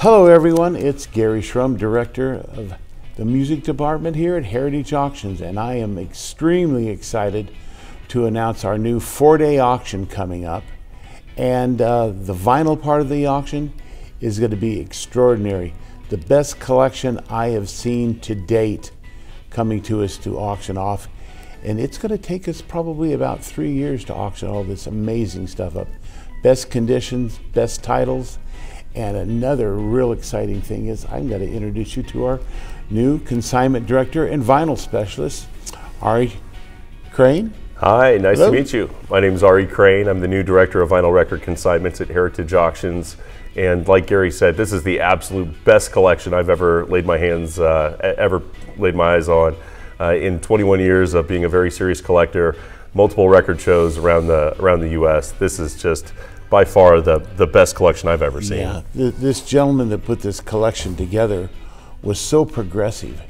Hello everyone, it's Garry Shrum, Director of the Music Department here at Heritage Auctions, and I am extremely excited to announce our new 4-day auction coming up. And the vinyl part of the auction is going to be extraordinary. The best collection I have seen to date coming to us to auction off. And it's going to take us probably about 3 years to auction all this amazing stuff up. Best conditions, best titles. And another real exciting thing is I'm going to introduce you to our new consignment director and vinyl specialist, Ari Crane. Hi, nice Hello. to meet you. My name is Ari Crane. I'm the new director of vinyl record consignments at Heritage Auctions. And like Garry said, this is the absolute best collection I've ever laid my eyes on. In 21 years of being a very serious collector, multiple record shows around the U.S. This is just by far the best collection I've ever seen. Yeah, this gentleman that put this collection together was so progressive.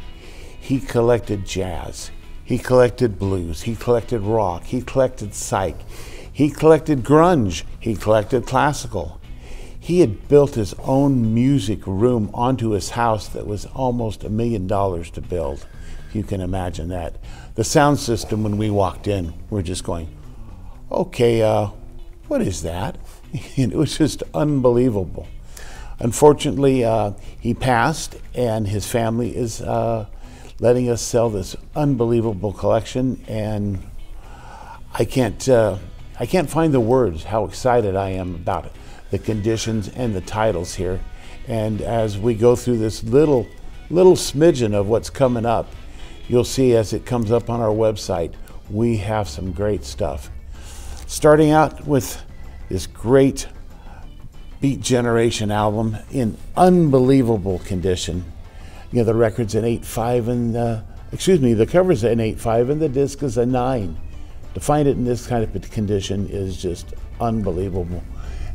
He collected jazz, he collected blues, he collected rock, he collected psych, he collected grunge, he collected classical. He had built his own music room onto his house that was almost $1 million to build. If you can imagine that. The sound system, when we walked in, we're just going, okay, what is that? It was just unbelievable. Unfortunately, he passed, and his family is letting us sell this unbelievable collection, and I can't find the words how excited I am about it, the conditions and the titles here. And as we go through this little smidgen of what's coming up, you'll see as it comes up on our website, we have some great stuff. Starting out with this great Beat Generation album in unbelievable condition. You know, the record's an 8.5 and the cover's an 8.5 and the disc is a 9. To find it in this kind of condition is just unbelievable.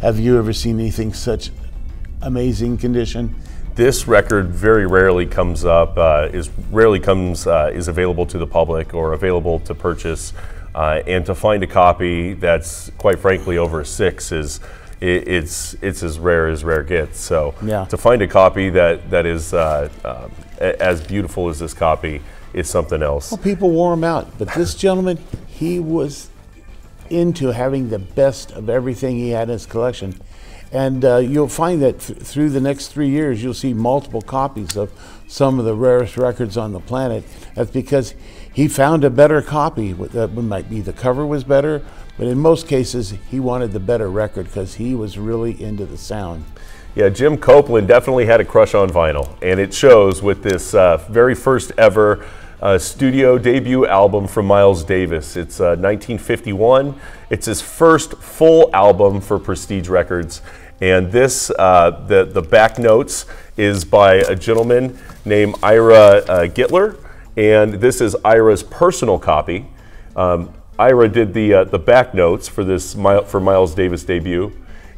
Have you ever seen anything such amazing condition? This record very rarely comes up, is available to the public or available to purchase. And to find a copy that's quite frankly over 6 it's as rare gets. So yeah. To find a copy that is as beautiful as this copy is something else. Well, people wore them out, but this gentleman, he was into having the best of everything he had in his collection. And you'll find that through the next 3 years, you'll see multiple copies of some of the rarest records on the planet. That's because he found a better copy. That might be the cover was better, but in most cases, he wanted the better record because he was really into the sound. Yeah, Jim Copeland definitely had a crush on vinyl, and it shows with this very first ever studio debut album from Miles Davis. It's 1951. It's his first full album for Prestige Records. And this, the back notes is by a gentleman named Ira Gittler, and this is Ira's personal copy. Ira did the back notes for this for Miles Davis debut,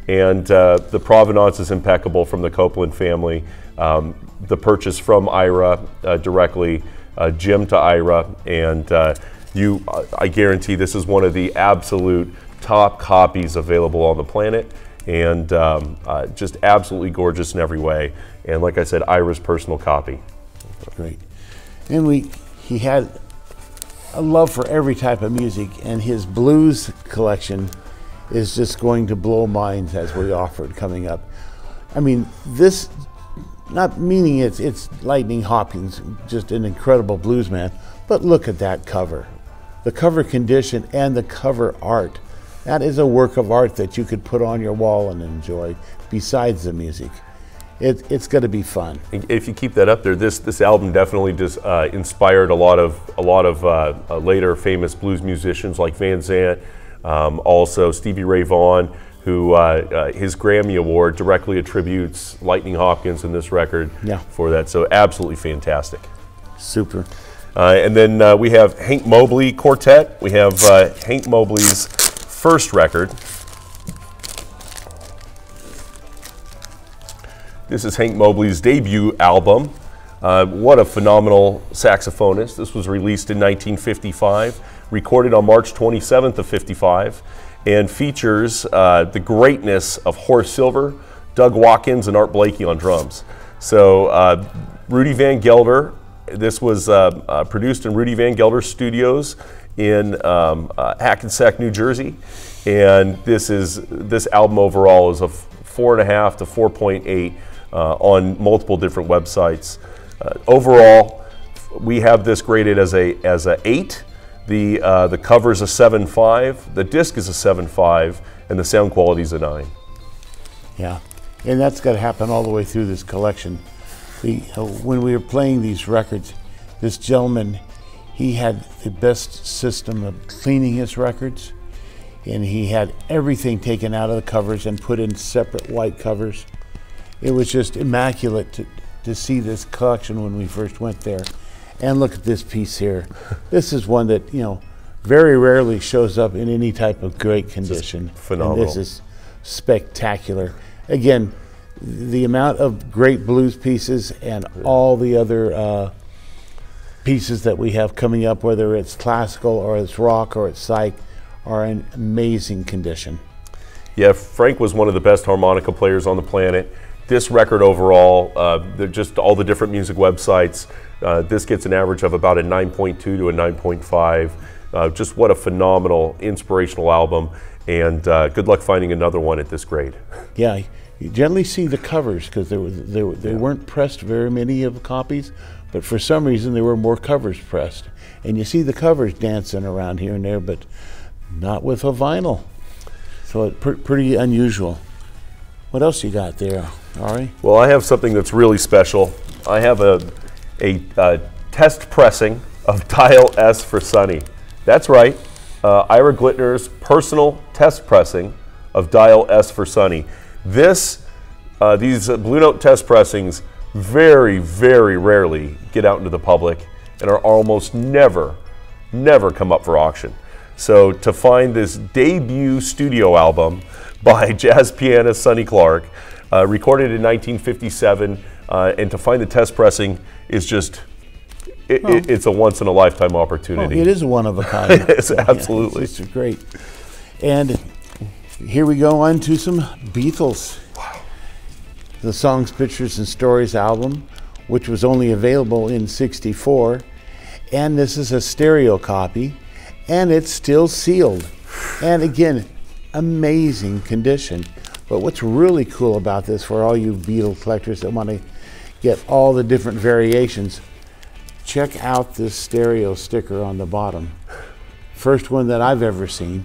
and the provenance is impeccable from the Copeland family. The purchase from Ira directly, Jim to Ira, and I guarantee this is one of the absolute top copies available on the planet. And just absolutely gorgeous in every way. And like I said, Ira's personal copy. Great. And he had a love for every type of music, and his blues collection is just going to blow minds as we offered coming up. I mean, this, not meaning it's Lightnin Hopkins, just an incredible blues man, but look at that cover. The cover condition and the cover art. That is a work of art that you could put on your wall and enjoy besides the music. It's going to be fun. If you keep that up there, this album definitely just inspired a lot of later famous blues musicians like Van Zandt, also Stevie Ray Vaughan, who his Grammy Award directly attributes Lightnin Hopkins in this record for that. So absolutely fantastic. Super. And then we have Hank Mobley Quartet. We have Hank Mobley's first record. This is Hank Mobley's debut album. What a phenomenal saxophonist. This was released in 1955, recorded on March 27th of 55, and features the greatness of Horace Silver, Doug Watkins and Art Blakey on drums. So Rudy Van Gelder, this was produced in Rudy Van Gelder's studios in Hackensack, New Jersey. And this album overall is a 4.5 to 4.8 on multiple different websites. Overall, we have this graded as a 8. The cover is a 7.5. The disc is a 7.5, and the sound quality is a 9. Yeah, and that's got to happen all the way through this collection. When we were playing these records, this gentleman, he had the best system of cleaning his records, and he had everything taken out of the covers and put in separate white covers. It was just immaculate to see this collection when we first went there. And look at this piece here. This is one that, very rarely shows up in any type of great condition. Phenomenal. And this is spectacular. Again, the amount of great blues pieces and all the other pieces that we have coming up, whether it's classical or it's rock or it's psych, are in amazing condition. Yeah, Frank was one of the best harmonica players on the planet. This record overall, just all the different music websites, this gets an average of about a 9.2 to a 9.5. Just what a phenomenal, inspirational album, and good luck finding another one at this grade. Yeah, you generally see the covers because they weren't pressed very many of the copies, but for some reason there were more covers pressed. And you see the covers dancing around here and there, but not with a vinyl. So it's pretty unusual. What else you got there, Ari? Well, I have something that's really special. I have a test pressing of Dial S for Sonny. That's right, Ira Glittner's personal test pressing of Dial S for Sonny. These Blue Note test pressings very, very rarely get out into the public and are almost never come up for auction. So to find this debut studio album by jazz pianist Sonny Clark, recorded in 1957, and to find the test pressing is just, it's a once-in-a-lifetime opportunity. Oh, it is a one-of-a-kind. It's absolutely. Yeah, it's great. And here we go on to some Beatles. Wow. The Songs, Pictures, and Stories album, which was only available in '64. And this is a stereo copy, and it's still sealed. And again, amazing condition. But what's really cool about this, for all you Beatle collectors that want to get all the different variations, check out this stereo sticker on the bottom. First one that I've ever seen.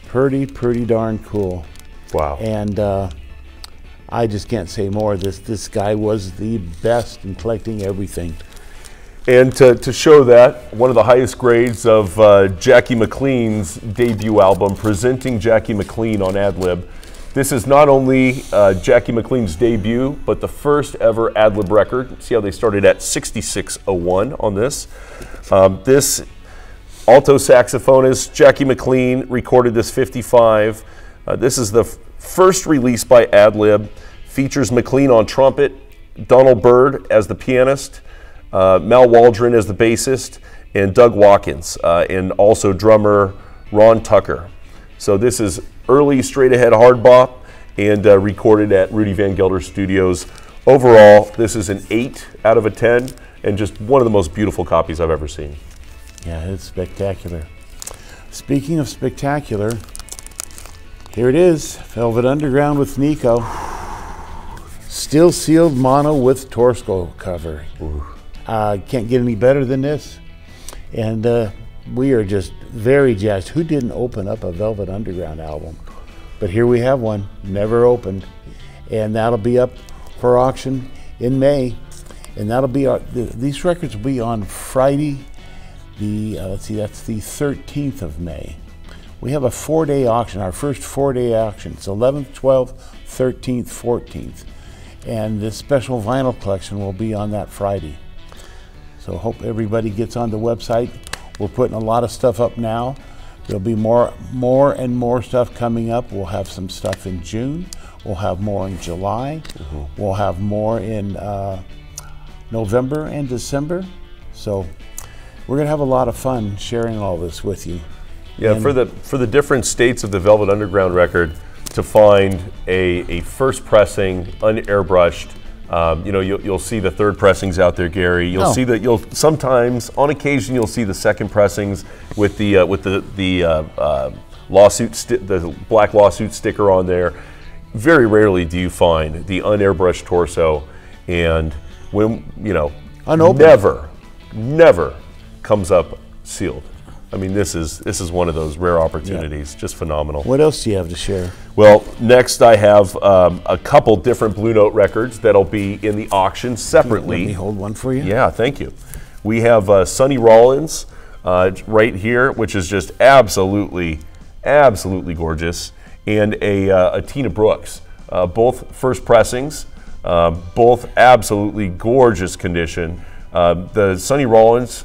Pretty darn cool. Wow. And I just can't say more. This guy was the best in collecting everything. And to show that, one of the highest grades of Jackie McLean's debut album, Presenting Jackie McLean on Ad-Lib. This is not only Jackie McLean's debut, but the first ever ad-lib record. See how they started at 6601 on this. This alto saxophonist, Jackie McLean, recorded this 55. This is the first release by Ad-Lib. Features McLean on trumpet, Donald Byrd as the pianist, Mal Waldron as the bassist, and Doug Watkins, and also drummer Ron Tucker. So this is early straight-ahead hard bop, and recorded at Rudy Van Gelder Studios. Overall, this is an 8 out of a 10, and just one of the most beautiful copies I've ever seen. Yeah, it's spectacular. Speaking of spectacular, here it is, Velvet Underground with Nico. Still sealed mono with Torsco cover. Can't get any better than this. And we are just very jazzed. Who didn't open up a Velvet Underground album? But here we have one, never opened. And that'll be up for auction in May. And that'll be, these records will be on Friday, let's see, that's the 13th of May. We have a 4-day auction, our first 4-day auction. It's 11th, 12th, 13th, 14th. And this special vinyl collection will be on that Friday. So hope everybody gets on the website. We're putting a lot of stuff up now. There'll be more and more stuff coming up. We'll have some stuff in June. We'll have more in July. We'll have more in November and December. So we're gonna have a lot of fun sharing all this with you. Yeah, and for the different states of the Velvet Underground record, to find a first pressing, unairbrushed. You know, you'll see the third pressings out there, Gary. You'll see that sometimes, on occasion, you'll see the second pressings with the the black lawsuit sticker on there. Very rarely do you find the unairbrushed torso, and when unopened. never comes up sealed. I mean, this is one of those rare opportunities. Just phenomenal. What else do you have to share? Well, next I have a couple different Blue Note records that'll be in the auction separately. Let me hold one for you. Yeah, thank you. We have Sonny Rollins right here, which is just absolutely gorgeous, and a Tina Brooks. Both first pressings, both absolutely gorgeous condition. The Sonny Rollins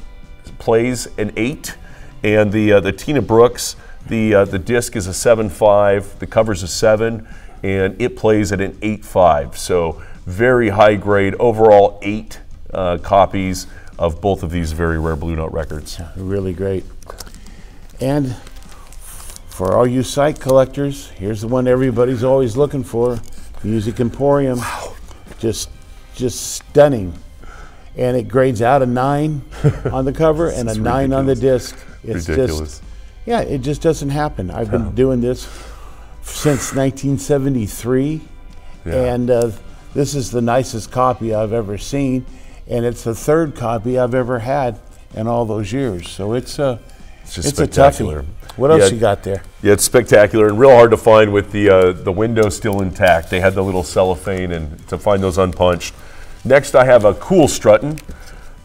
plays an 8. And the Tina Brooks, the disc is a 7.5, the cover's a 7, and it plays at an 8.5. So very high grade, overall 8 copies of both of these very rare Blue Note records. Yeah, really great. And for all you psych collectors, here's the one everybody's always looking for, Music Emporium. Wow. Just stunning. And it grades out a 9 on the cover and a 9 on the disc. It's ridiculous. It just doesn't happen. I've been doing this since 1973, and this is the nicest copy I've ever seen, and it's the third copy I've ever had in all those years. So it's a spectacular. A toughie. What else you got there? Yeah, it's spectacular and real hard to find with the window still intact. They had the little cellophane, and to find those unpunched. Next, I have a Cool Struttin'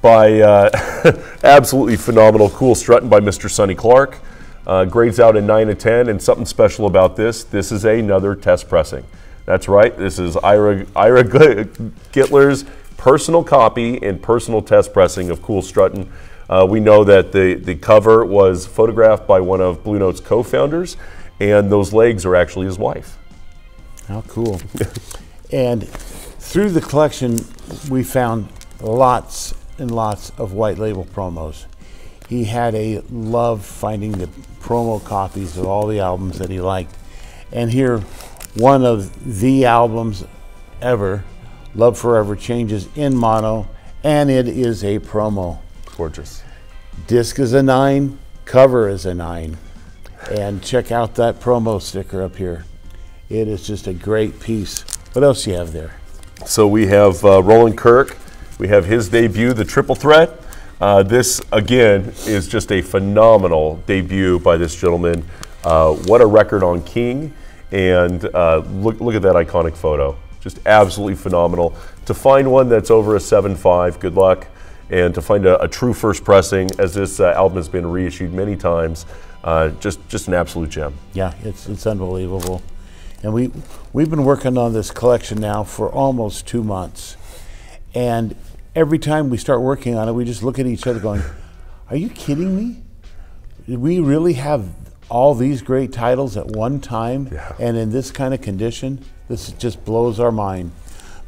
by absolutely phenomenal Cool Struttin' by Mr. Sonny Clark. Grades out a 9 of 10, and something special about this is another test pressing. That's right, this is Ira Gittler's personal copy and personal test pressing of Cool Struttin'. We know that the cover was photographed by one of Blue Note's co-founders, and those legs are actually his wife. How cool. And through the collection, we found lots and lots of white label promos. He had a love finding the promo copies of all the albums that he liked. And here, one of the albums ever, Love Forever Changes in mono, and it is a promo. Gorgeous. Disc is a 9, cover is a 9. And check out that promo sticker up here. It is just a great piece. What else do you have there? So we have Roland Kirk. We have his debut, The Triple Threat. This, again, is just a phenomenal debut by this gentleman. What a record on King. And look at that iconic photo. Just absolutely phenomenal. To find one that's over a 7.5, good luck. And to find a true first pressing, as this album has been reissued many times, just an absolute gem. Yeah, it's unbelievable. And we've been working on this collection now for almost 2 months. And every time we start working on it, we just look at each other going, are you kidding me? Did we really have all these great titles at one time and in this kind of condition? This just blows our mind.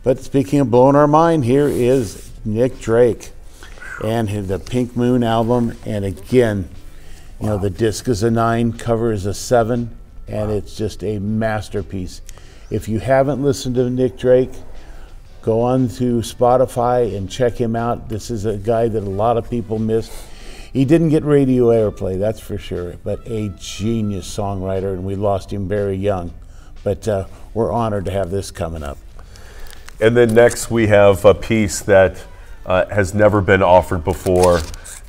But speaking of blowing our mind, here is Nick Drake and the Pink Moon album. And again, you know, the disc is a 9, cover is a 7, and it's just a masterpiece. If you haven't listened to Nick Drake, go on to Spotify and check him out. This is a guy that a lot of people missed. He didn't get radio airplay, that's for sure, but a genius songwriter, and we lost him very young. But we're honored to have this coming up. And then next we have a piece that has never been offered before.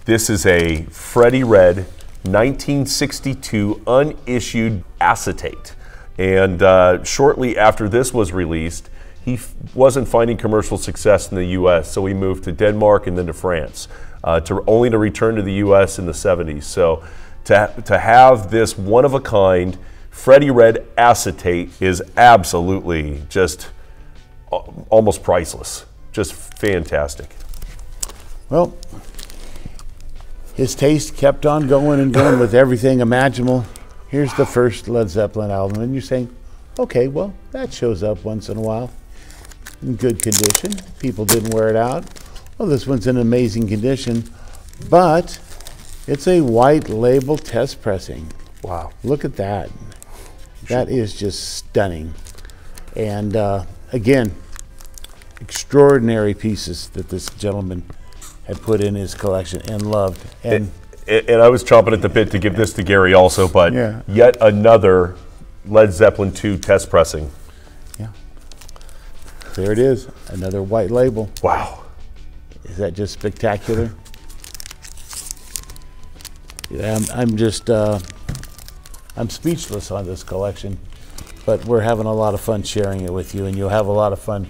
This is a Freddie Red 1962 unissued acetate. And shortly after this was released, he wasn't finding commercial success in the U.S., so he moved to Denmark and then to France, only to return to the U.S. in the 70s. So to have this one-of-a-kind Freddie Red acetate is absolutely just almost priceless. Just fantastic. Well, his taste kept on going and going with everything imaginable. Here's the first Led Zeppelin album, and you're saying, okay, well, that shows up once in a while. In good condition. People didn't wear it out. Well, this one's in amazing condition, but it's a white label test pressing. Wow. Look at that. That is just stunning. And again, extraordinary pieces that this gentleman had put in his collection and loved. And I was chomping at the bit to give this to Garry also, but yet another Led Zeppelin II test pressing. Yeah. There it is, another white label. Wow. Is that just spectacular? Yeah, I'm just, I'm speechless on this collection, but we're having a lot of fun sharing it with you, and you'll have a lot of fun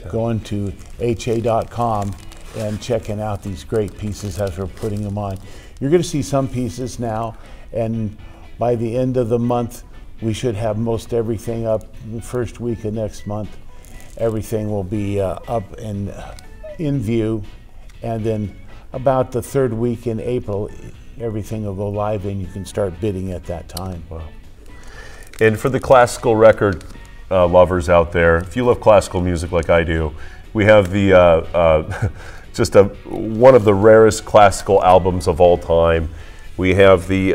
going to ha.com and checking out these great pieces as we're putting them on. You're going to see some pieces now, and by the end of the month, we should have most everything up. The first week of next month, everything will be up and in view, and then about the third week in April, everything will go live and you can start bidding at that time. Wow. And for the classical record lovers out there, if you love classical music like I do, we have the one of the rarest classical albums of all time. We have the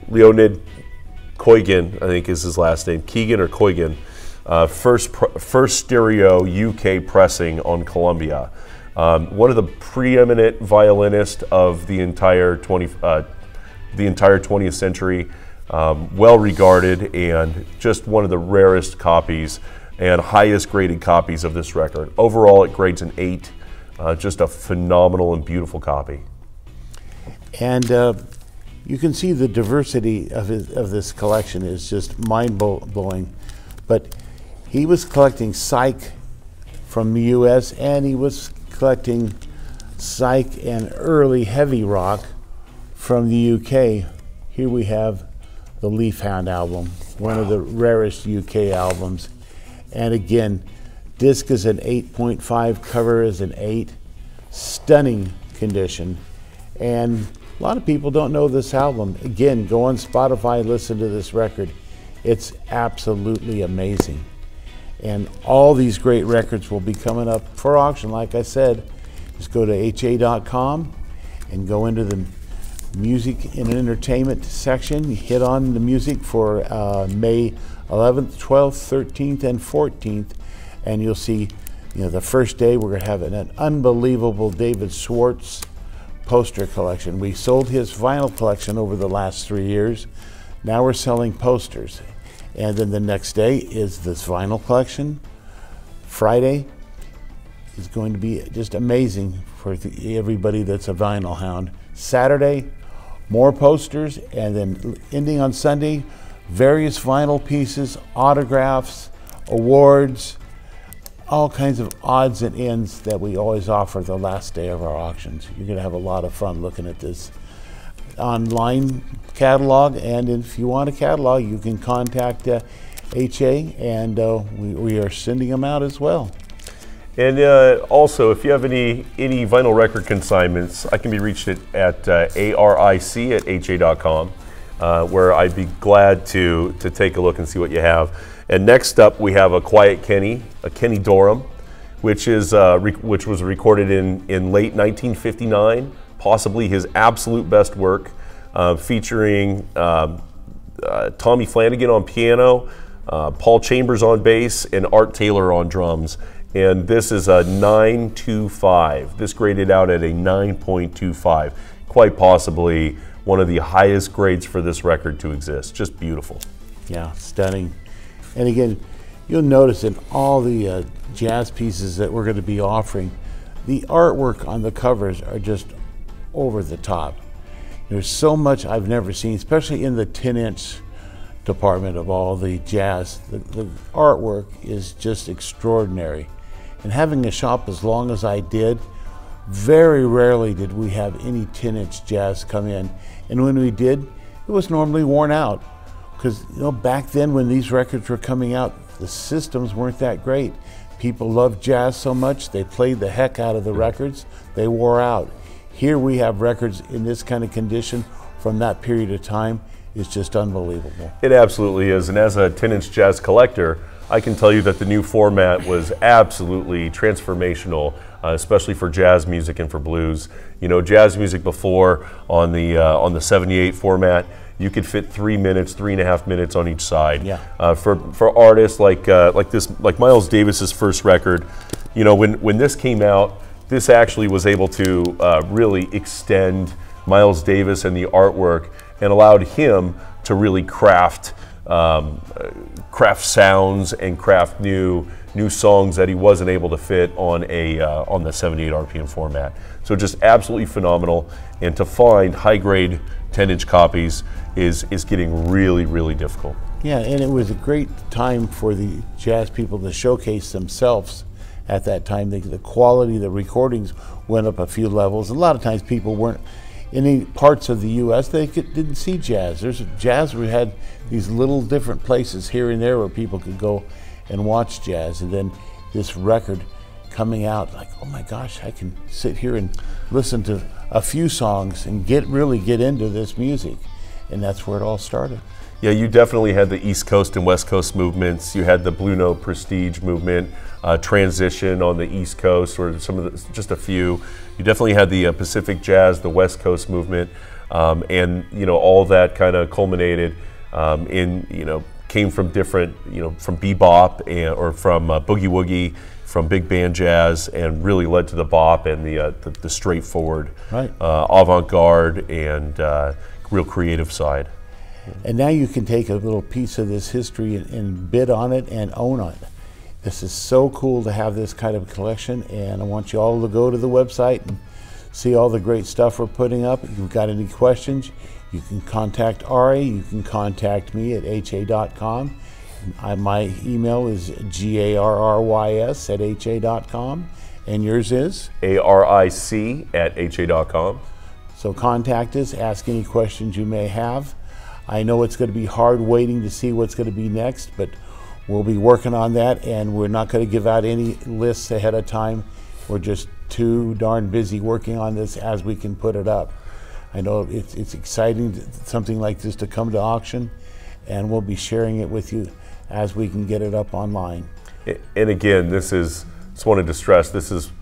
Leonid Koygin, I think is his last name, Keegan or Koygin, first stereo UK pressing on Columbia. One of the preeminent violinists of the entire 20th century, well regarded, and just one of the rarest copies and highest graded copies of this record. Overall, it grades an 8. Just a phenomenal and beautiful copy. And you can see the diversity of this collection is just mind-blowing. But he was collecting psych from the U.S. and he was collecting psych and early heavy rock from the U.K. Here we have the Leaf Hound album, one of the rarest UK albums. And again, disc is an 8.5, cover is an 8. Stunning condition. And a lot of people don't know this album. Again, go on Spotify, listen to this record. It's absolutely amazing. And all these great records will be coming up for auction, like I said. Just go to ha.com and go into the music and entertainment section. Hit on the music for May 11th, 12th, 13th, and 14th. And you'll see, the first day we're going to have an unbelievable David Schwartz poster collection. We sold his vinyl collection over the last 3 years. Now we're selling posters. And then the next day is this vinyl collection. Friday is going to be just amazing for everybody that's a vinyl hound. Saturday, more posters, and then ending on Sunday, various vinyl pieces, autographs, awards, all kinds of odds and ends that we always offer the last day of our auctions. You're going to have a lot of fun looking at this online catalog, and if you want a catalog, you can contact HA, and we are sending them out as well. And also, if you have any vinyl record consignments, I can be reached at aric@ha.com, where I'd be glad to take a look and see what you have. And next up, we have a Quiet Kenny, a Kenny Dorham, which was recorded in late 1959, possibly his absolute best work, featuring Tommy Flanagan on piano, Paul Chambers on bass, and Art Taylor on drums. And this is a 9.25. This graded out at a 9.25. Quite possibly one of the highest grades for this record to exist. Just beautiful. Yeah, stunning. And again, you'll notice in all the jazz pieces that we're going to be offering, the artwork on the covers are just over the top. There's so much I've never seen, especially in the 10-inch department of all the jazz. The artwork is just extraordinary. And having a shop as long as I did, very rarely did we have any 10-inch jazz come in. And when we did, it was normally worn out. Because back then when these records were coming out, the systems weren't that great. People loved jazz so much, they played the heck out of the records, they wore out. Here we have records in this kind of condition from that period of time. It's just unbelievable. It absolutely is, and as a 10-inch jazz collector, I can tell you that the new format was absolutely transformational, especially for jazz music and for blues. Jazz music before on the 78 format, you could fit 3 minutes, 3.5 minutes on each side. Yeah. For artists like Miles Davis's first record, you know, when this came out, this actually was able to really extend Miles Davis and the artwork, and allowed him to really craft sounds and craft new songs that he wasn't able to fit on the 78 RPM format. So just absolutely phenomenal. And to find high-grade 10-inch copies is getting really, really difficult. Yeah, and it was a great time for the jazz people to showcase themselves at that time. The quality of the recordings went up a few levels. A lot of times people weren't in any parts of the U.S. Didn't see jazz. We had these little different places here and there where people could go and watch jazz. And then this record coming out, like, oh my gosh, I can sit here and listen to a few songs and really get into this music. And that's where it all started. Yeah, you definitely had the East Coast and West Coast movements. You had the Blue Note Prestige movement, transition on the East Coast, or just a few. You definitely had the Pacific Jazz, the West Coast movement, and you know, all that kind of culminated in, you know, came from different, you know, from bebop or from boogie woogie, from big band jazz, and really led to the bop and the straightforward, right, avant-garde and real creative side. And now you can take a little piece of this history and bid on it and own it. This is so cool to have this kind of collection, and I want you all to go to the website and see all the great stuff we're putting up. If you've got any questions, you can contact Ari, you can contact me at ha.com. My email is garrys@ha.com, and yours is? aric@ha.com. So contact us, ask any questions you may have. I know it's going to be hard waiting to see what's going to be next, but we'll be working on that, and we're not going to give out any lists ahead of time. We're just too darn busy working on this as we can put it up. I know it's exciting, something like this to come to auction, and we'll be sharing it with you as we can get it up online. And again, just wanted to stress, this is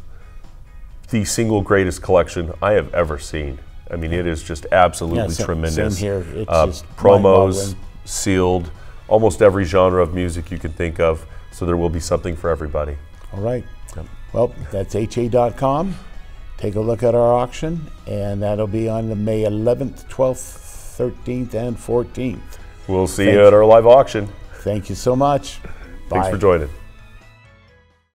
the single greatest collection I have ever seen. I mean, it is just absolutely tremendous. Same here. It's just promos, sealed, almost every genre of music you can think of. So there will be something for everybody. All right. Yep. Well, that's ha.com. Take a look at our auction, and that'll be on the May 11th, 12th, 13th, and 14th. We'll see you at our live auction. Thank you so much. Thanks for joining.